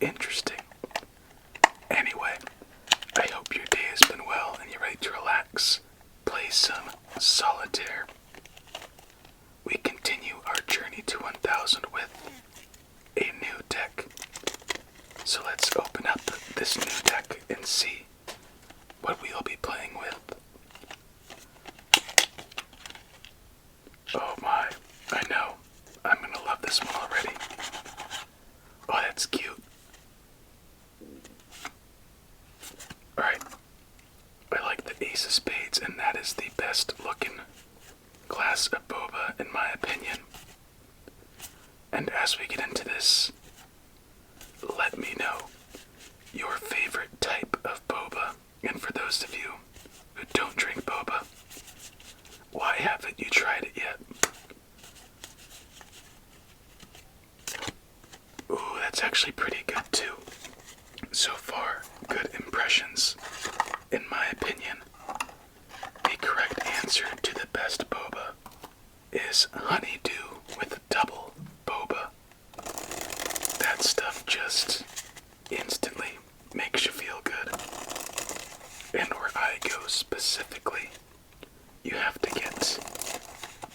interesting. Anyway, I hope your day has been well and you're ready to relax. Play some Solitaire. We continue our journey to 1000 with a new deck. So let's open up this new deck and see what we'll be playing with. Oh my, I know. I'm gonna love this one already. Oh, that's cute. Alright. I like the Ace of Spades, and that is the best looking class of Boba, in my opinion. And as we get into this, let me know your favorite type of Boba. And for those of you who don't drink Boba, why haven't you tried it yet? Ooh, that's actually pretty good too. So far, good impressions. In my opinion, the correct answer to the best Boba is honeydew with double Boba. That stuff just instantly makes you feel good. And where I go specifically, you have to get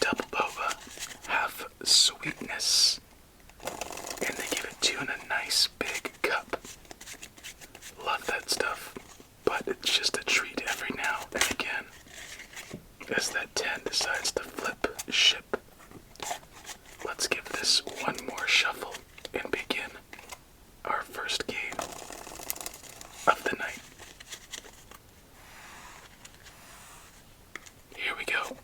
double Boba, half sweetness, and they give it to you in a nice big cup. Love that stuff, but it's just a treat every now and again, as that 10 decides to flip ship. Let's give this one more shuffle and begin our first game of the night. Here we go.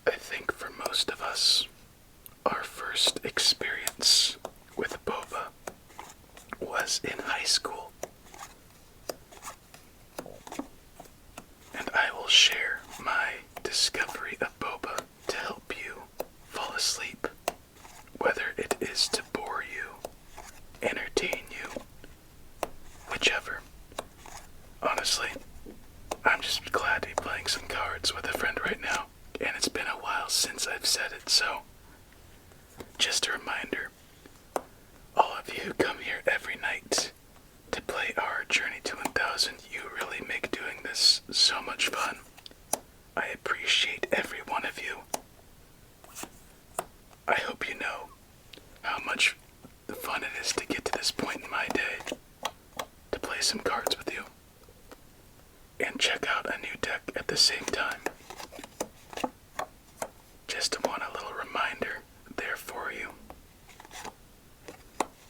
I think for most of us, our first experience with Boba was in high school. And I will share my discovery of Boba to help you fall asleep, whether it is to bore you, entertain you, whichever. Honestly, I'm just glad to be playing some cards with a friend right now, and it's been a while since I've said it, so just a reminder, all of you who come here every night to play our Journey to 1000, you really make doing this so much fun. I appreciate every one of you. I hope you know how much fun it is to get to this point in my day, to play some cards with you, and check out a new deck at the same time. Just want a little reminder there for you.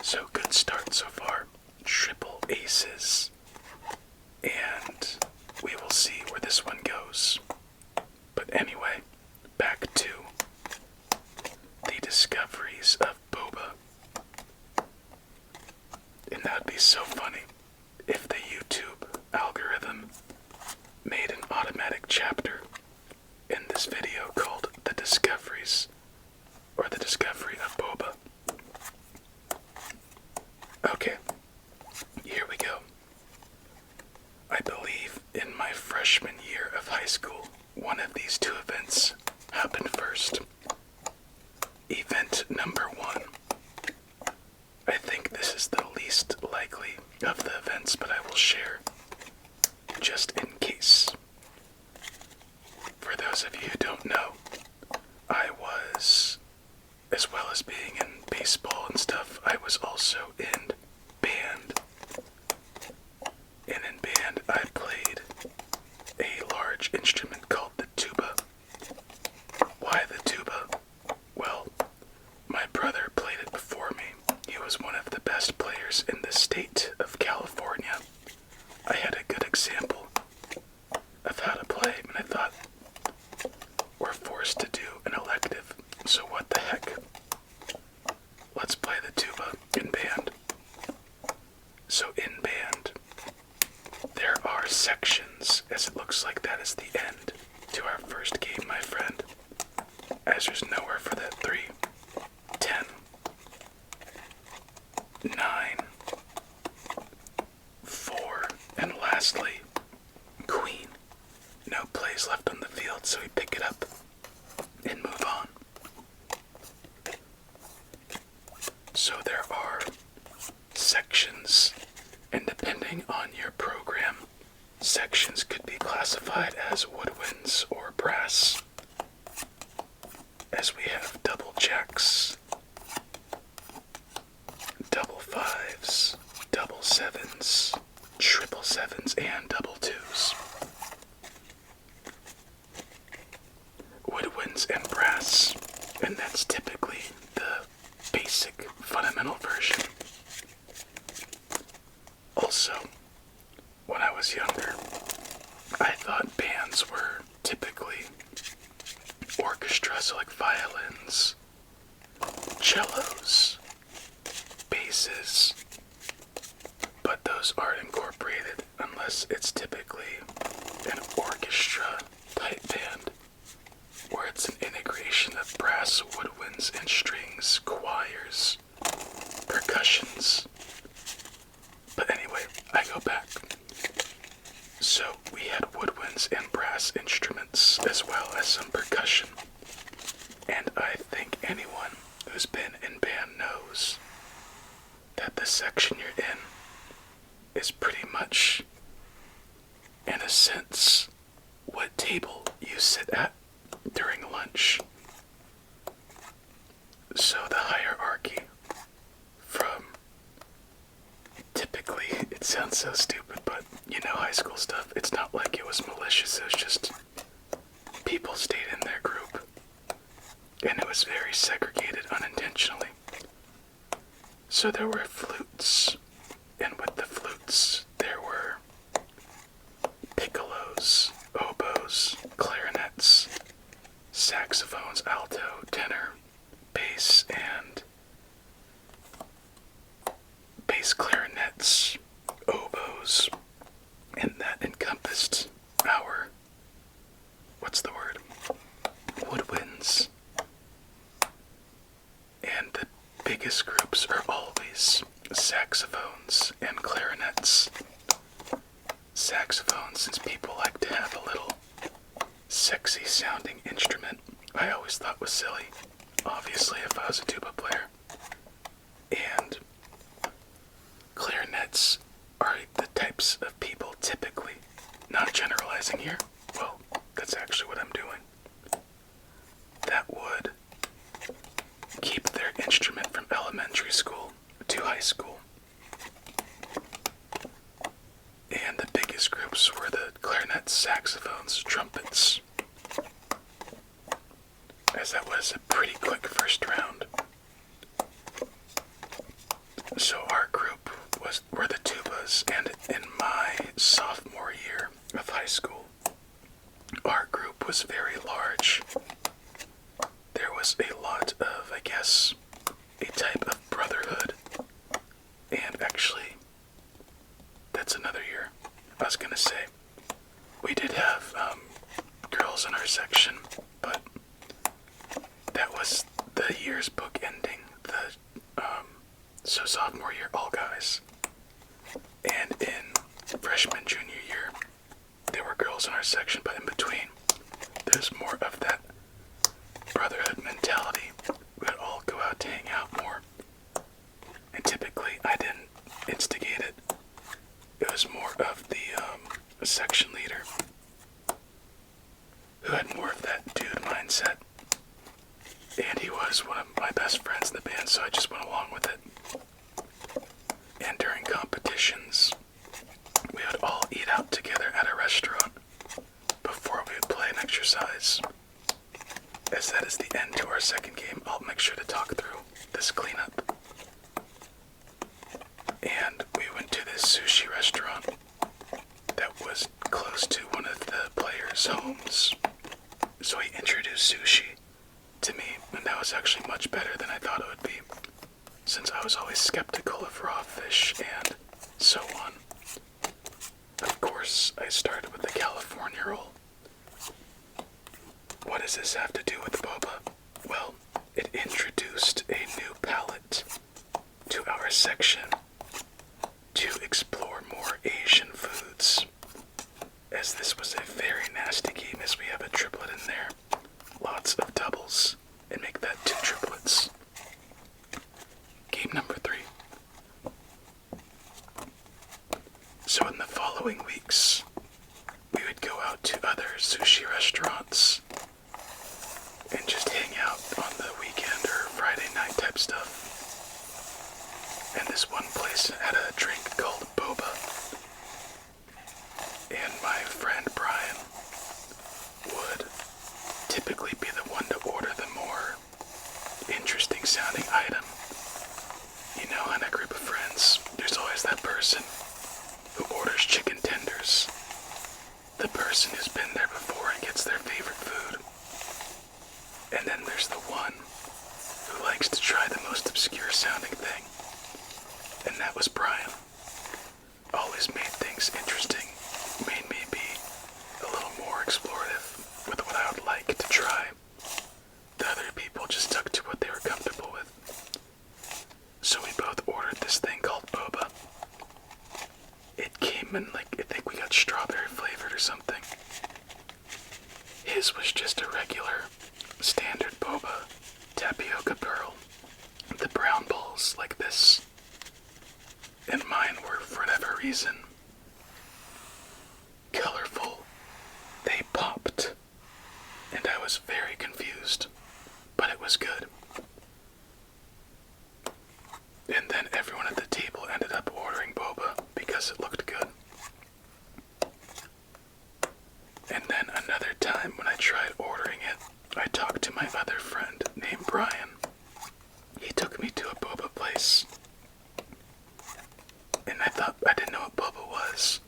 So good start so far. Triple aces. And we will see where this one goes. But anyway, back to the discoveries of Boba. And that would be so funny if the YouTube algorithm made an automatic chapter in this video called The Discoveries, or The Discovery of Boba. Okay, here we go. I believe in my freshman year of high school, one of these two events happened first. Event number 1. I think this is the least likely of the events, but I will share just in case. For those of you who don't know, I was, as well as being in baseball and stuff, I was also in band. And in band, I played a large instrument called the tuba. Why the tuba? Well, my brother played it before me. He was one of the best players in the state of California. I had a good example of how to play, and I thought, we're forced to do an elective, so what the heck? Let's play the tuba in band. So in band, there are sections, as it looks like that is the end to our first game, my friend, as there's nowhere for that 3, 10, 9, 4, and lastly, queen. No plays left on the field, so we pick it up sections could be classified as woodwinds or brass, as we have double jacks, double fives, double sevens, triple sevens, and double twos. Woodwinds and brass, and that's typically the basic fundamental version. Also, when I was younger, I thought bands were typically orchestras, so like violins, cellos, basses, but those aren't incorporated unless it's typically an orchestra type band, where it's an integration of brass, woodwinds, and strings, choirs, percussions. But anyway, I go back. So we had woodwinds and brass instruments as well as some percussion. And I think anyone who's been in band knows that the section you're in is pretty much, in a sense, what table you sit at during lunch. So the hierarchy from, typically, it sounds so stupid, but you know high school stuff, it's not like it was malicious, it was just people stayed in their group. And it was very segregated unintentionally. So there were flutes, and with the flutes there were piccolos, oboes, clarinets, saxophones, alto, tenor, bass, and bass clarinets, oboes, and that encompassed our, what's the word, woodwinds. And the biggest groups are always saxophones and clarinets. Saxophones, since people like to have a little sexy sounding instrument, I always thought was silly, obviously, if I was a tuba player. And clarinets are the types of people typically, not generalizing here, well, that's actually what I'm doing, that would keep their instrument from elementary school to high school. And the biggest groups were the clarinets, saxophones, trumpets, as that was a pretty quick first round. So our group were the tubas, and in my sophomore year of high school, our group was very large. There was a lot of, I guess, a type of brotherhood. And actually, that's another year. I was gonna say, we did have girls in our section, but that was the year's book ending. So sophomore year, all guys. And in freshman, junior year, there were girls in our section, but in between, there's more of that brotherhood mentality. We would all go out to hang out more. And typically, I didn't instigate it. It was more of the section leader who had more of that dude mindset. And he was one of my best friends in the band, so I just went along with it. And during competitions, we would all eat out together at a restaurant before we would play an exercise. As that is the end to our second game, I'll make sure to talk through this cleanup. And we went to this sushi restaurant that was close to one of the players' homes. So he introduced sushi to me, and that was actually much better than I thought it would be, since I was always skeptical of raw fish and so on. Of course, I started with the California roll. What does this have to do with boba? Well, it introduced a new palette to our section to explore more Asian foods, as this was a very nasty game, as we have a triplet in there, lots of doubles, and make that 2 triplets. Game number 3. So in the following weeks, drink called Boba. And my friend Brian would typically be the one to order the more interesting sounding item. You know, in a group of friends, there's always that person who orders chicken tenders. The person who's been there before and gets their favorite food. And then there's the one who likes to try the most obscure sounding thing. And that was Brian. Always made things interesting, made me be a little more explorative with what I would like to try. The other people just stuck to what they were comfortable with. So we both ordered this thing called Boba. It came in like, I think we got strawberry flavored or something. His was just a regular, standard Boba tapioca pearl. The brown balls like this. And mine were, for whatever reason, colorful. They popped. And I was very confused. But it was good. And then everyone at the table ended up ordering Boba because it looked good. And then another time when I tried ordering it, I talked to my other friend named Brian. He took me to a Boba place. And I didn't know what Boba was.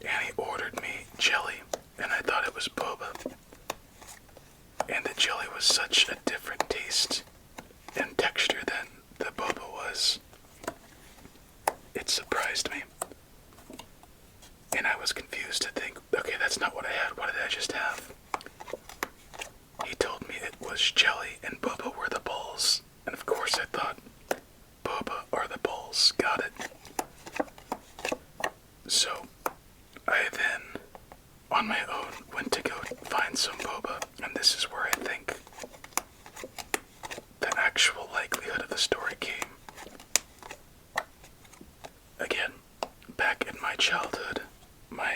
And he ordered me jelly, and I thought it was Boba. And the jelly was such a different taste and texture than the Boba was. It surprised me. And I was confused to think, okay, that's not what I had. What did I just have? He told me it was jelly and Boba were the balls. And of course I thought, Boba are the balls. Got it. So, I then, on my own, went to go find some Boba. And this is where I think the actual likelihood of the story came. Again, back in my childhood, my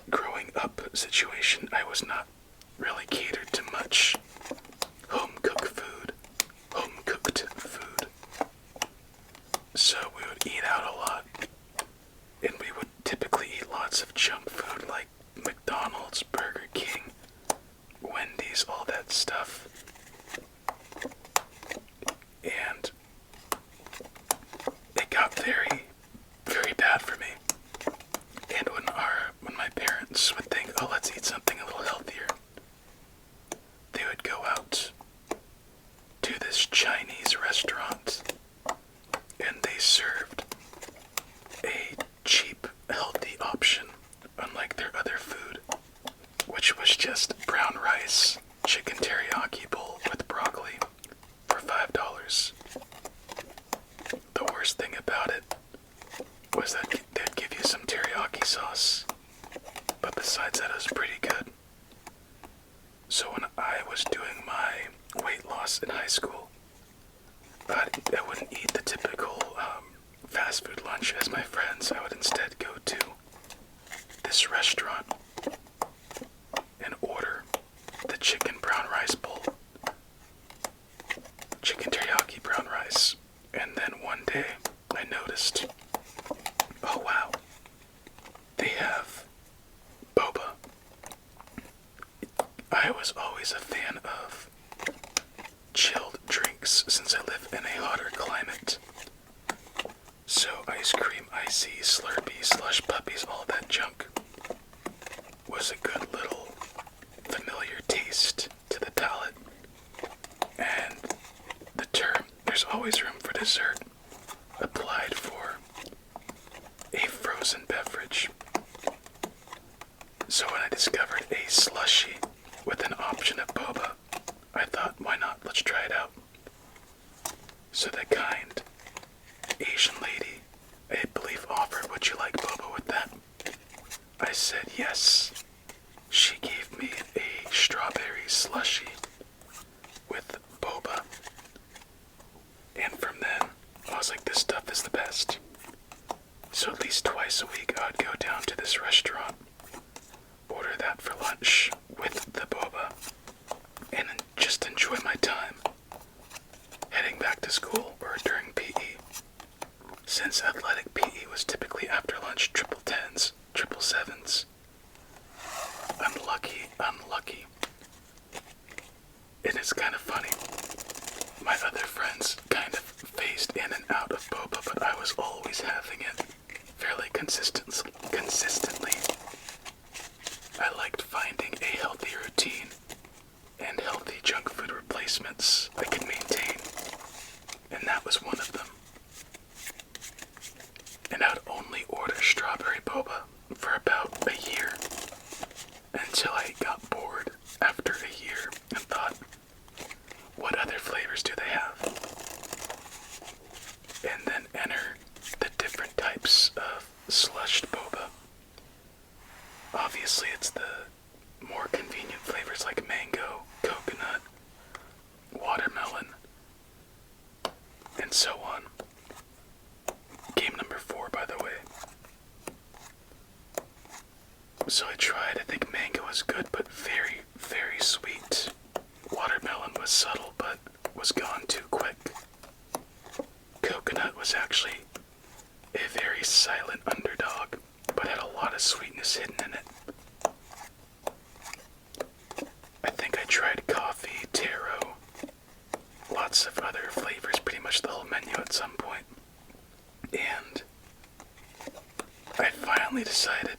growing up situation, I was not really catered to much home-cooked food. So we would eat out a lot. And we would typically eat lots of junk food like McDonald's, Burger King, Wendy's, all that stuff. And it got very, very bad for me. And when my parents would think, oh, let's eat something a little healthier, they would go out to this Chinese restaurant, and they served a cheap, healthy option, unlike their other food, which was just brown rice, chicken teriyaki bowl with broccoli for $5. The worst thing about it was that they'd give you some teriyaki sauce, but besides that it was pretty good. So when I was doing my weight loss in high school, I wouldn't eat the typical fast food lunch as my friends. I would instead go to this restaurant and order the chicken brown rice bowl, chicken teriyaki brown rice. And then one day I noticed, oh wow, they have Boba. I was always a fan of chilled drinks since I live in a hotter climate. So ice cream, icy, Slurpee, slush puppies, all that junk was a good little familiar taste to the palate. And the term, there's always room for dessert, applied for a frozen beverage. So when I discovered a slushie with an option of Boba, I thought, why not? Let's try it out. So the kind Asian lady, I believe, offered, would you like Boba with that? I said yes. She gave me a strawberry slushie with Boba. And from then, I was like, this stuff is the best. So at least twice a week, I would go down to this restaurant, order that for lunch with the Boba, and just enjoy my time heading back to school or during PE. Men's athletic PE was typically after lunch, triple tens, triple sevens. Unlucky, unlucky. It is kind of funny. My other friends kind of phased in and out of boba, but I was always having it fairly consistently. I liked finding a healthy routine and healthy junk food replacements I could maintain, and that was one of them. And I would only order strawberry boba for about a year, until I got bored after a year and thought, what other flavors do they have? And then enter the different types of slushed boba. Obviously, it's the more convenient flavors like mango, coconut, watermelon, and so on. Game number 4, by the way. So I tried, I think mango was good, but very, very sweet. Watermelon was subtle, but was gone too quick. Coconut was actually a very silent underdog, but had a lot of sweetness hidden in it. I think I tried coffee, taro, lots of other flavors, pretty much the whole menu at some point. And I finally decided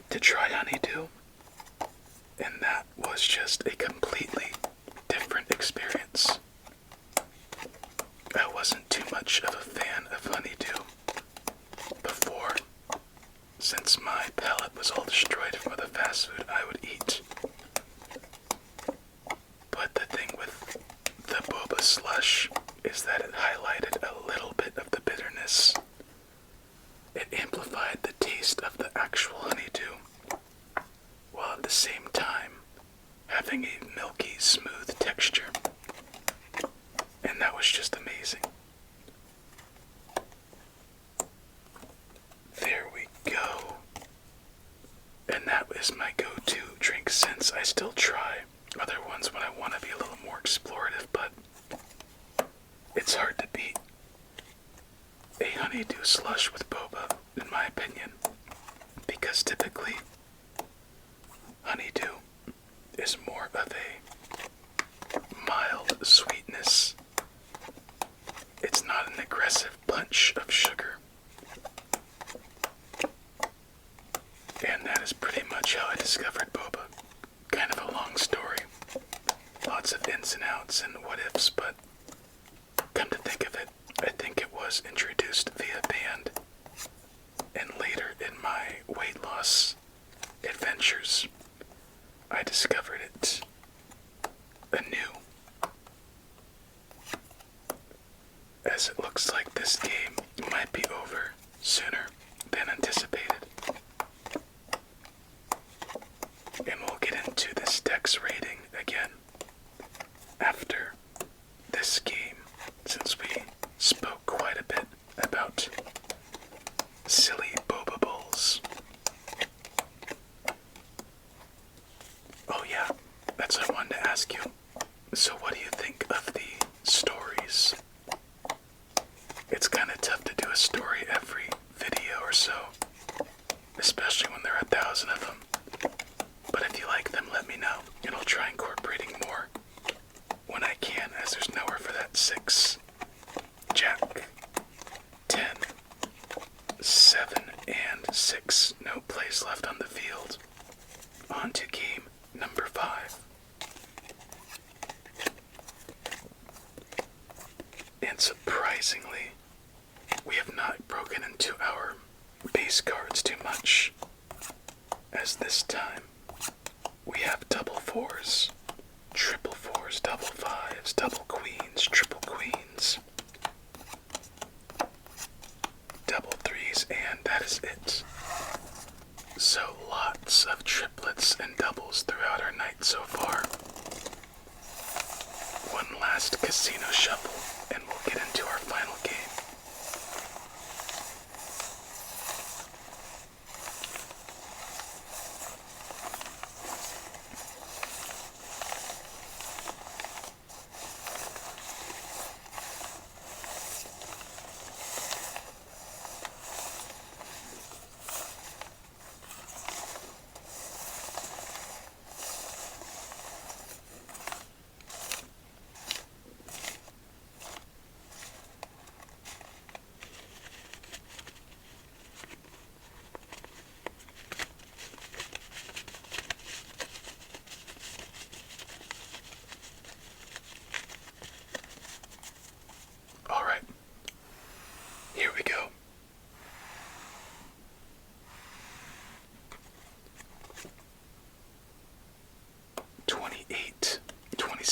to try honeydew, and that was just a completely different experience. I wasn't too much of a fan of honeydew before, since my palate was all destroyed from the fast food I would eat. But the thing with the boba slush is that it highlighted a little bit of the bitterness. It amplified the taste of the actual honeydew, while at the same time having a milky, smooth texture. And that was just amazing. There we go. And that is my go-to drink since. I still try other ones when I want to be a little more explorative, but it's hard to beat a honeydew slush with boba, in my opinion, because typically honeydew is more of a mild sweetness. It's not an aggressive punch of sugar. And that is pretty much how I discovered boba. Kind of a long story. Lots of ins and outs and what ifs, but come to think of it, I think it was introduced via band, and later in my weight loss adventures, I discovered it anew. As it looks like this game might be over sooner than anticipated. And we'll get into this dex rating again after this game, since we spoke quite a bit about silly boba bowls. Oh yeah, that's what I wanted to ask you. So what do you think of the stories? It's kind of tough to do a story every video or so, especially when there are 1,000 of them. But if you like them, let me know, and I'll try incorporating more when I can, as there's nowhere for that 6, Jack, 10, 7, and 6. No place left on the field. On to game number 5. And surprisingly, we have not broken into our base cards too much, as this time we have double 4s, triple 4s, double 5s, double queens, triple queens, double 3s, and that is it. So lots of triplets and doubles throughout our night so far. One last casino shuffle, and we'll get into our final game.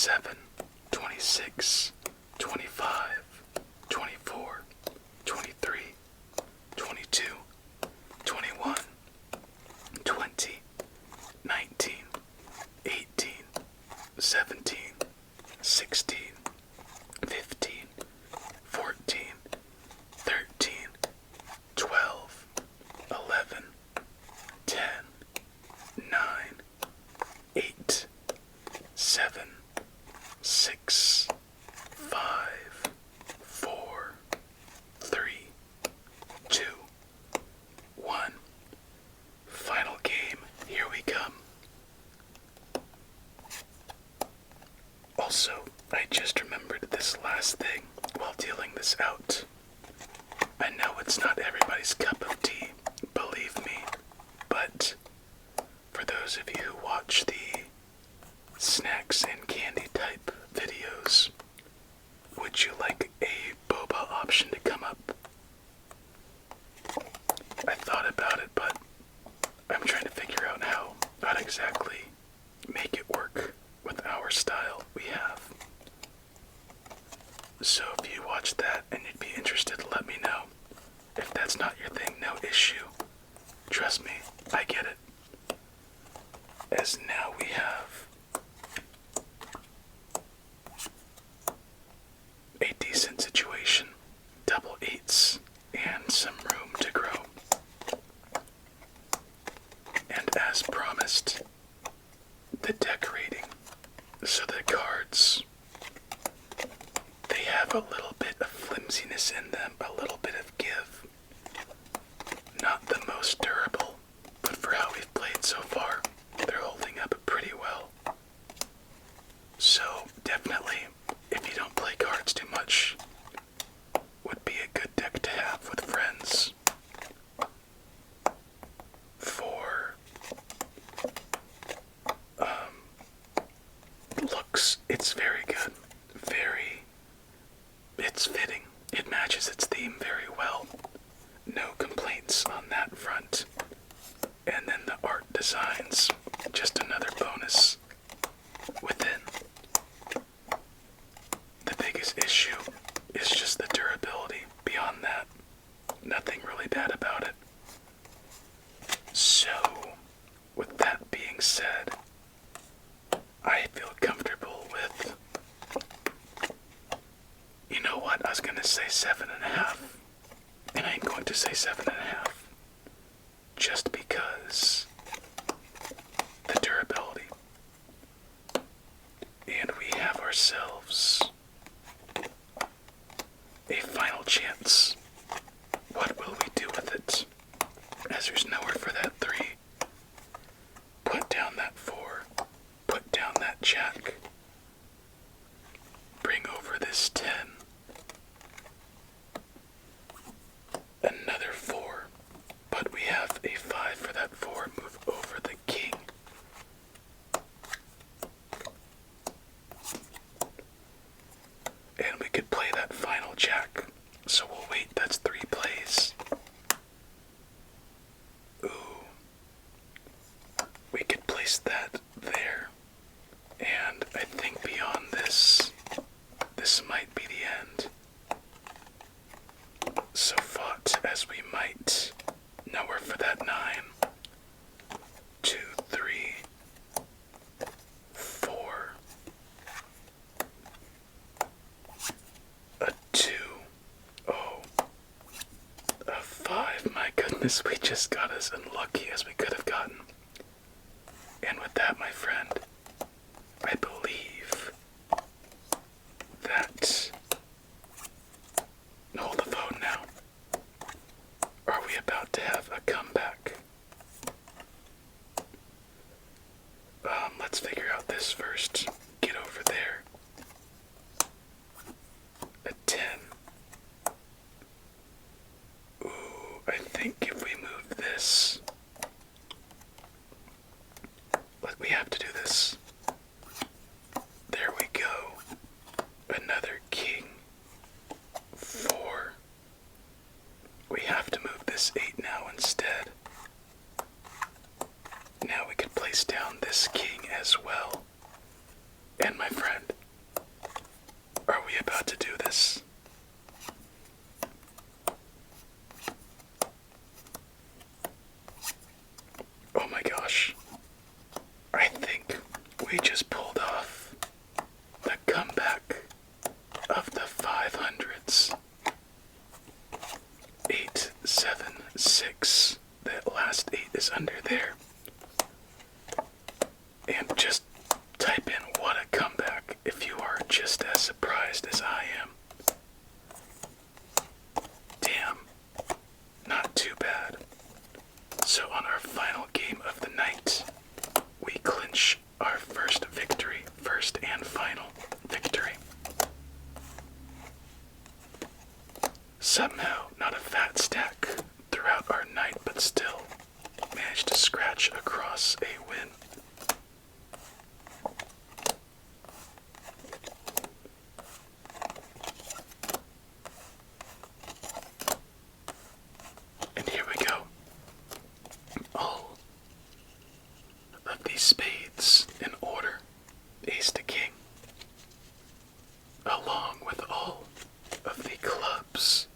27, 26, 25, 24, 23, 22, 21, 20, 19, 18, 17, 16, 15, 14, 13, 12, 11, 10, 9, 8, 7, 6, 5, 4, 3, 2, 1. Final game, here we come. Also, I just remembered this last thing while dealing this out. I know it's not everybody's cup of tea, believe me, but for those of you who watch the snacks and candy type videos, would you like a boba option to come up? I thought about it, but I'm trying to figure out how to exactly make it work with our style we have. So if you watch that and you'd be interested, let me know. If that's not your thing, no issue. Trust me, I get it. As now we have a decent situation, double eights, and some room to grow. And as promised, the decorating. So the cards, they have a little bit of flimsiness in them, a little bit of give. Not the most durable, but for how we've played so far, they're holding up pretty well. So definitely, if you don't play cards too much, would be a good deck to have with friends. For looks, it's very good. It's fitting. It matches its theme very well. No complaints on that front. And then the art designs, just another bonus within. The biggest issue is just the durability. Beyond that, nothing really bad about it. So, with that being said, I feel comfortable with, you know what, I was going to say 7.5, and I'm going to say 7.5, just because the durability. And we have ourselves a final chance. What will we do with it? As there's nowhere for that 3. Put down that 4. Put down that jack. Bring over this 10. Another 4. But we have a 5 for that 4. Move over the king. And we could play that final jack. So we'll wait, that's 3 plays. Ooh. We could place that there. And I think beyond this, this might be the end. So fought as we might, nowhere for that 9. 2, 3, 4. A 2. Oh. A 5. My goodness, we just got as unlucky as we could have gotten. And with that, my friend, I believe that... Hold the phone now. Are we about to have a comeback? Let's figure out this first. Get over there. A 10. Ooh, I think if we move this... we have to do this. There we go. Another king. 4. We have to move this 8 now instead. Now we could place down this king as well. And my friend, about to do this. Oh my gosh. I think we just pulled off the comeback of the 500s. 8, 7, 6. That last 8 is under there. And just type in what a comeback if you are just as surprised as I am. Damn. Not too bad. So on our final game of the night, we clinch our first victory, first and final victory. Somehow, not a fat stack throughout our night, but still managed to scratch across a win. And here we go. All of these spades in order, ace to king, along with all of the clubs.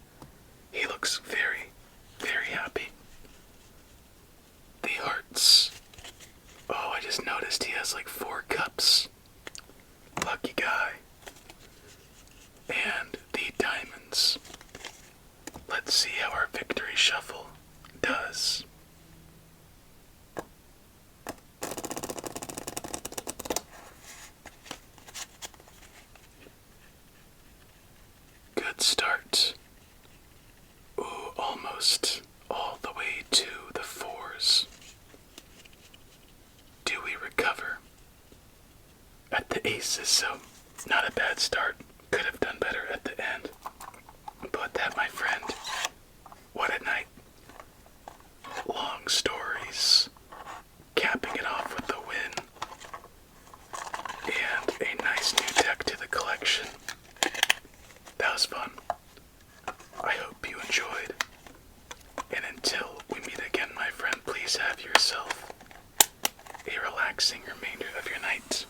He looks very, very happy. The hearts. Oh, I just noticed he has like 4 cups. Lucky guy. And the diamonds. Let's see how our victory shuffle does. Good start. Ooh, almost all the way to the 4s. Do we recover? At the aces, so not a bad start. Could have done better at the end. But that, my friend, what a night. Long stories, capping it off with a win, and a nice new deck to the collection. That was fun. I hope you enjoyed. And until we meet again, my friend, please have yourself a relaxing remainder of your night.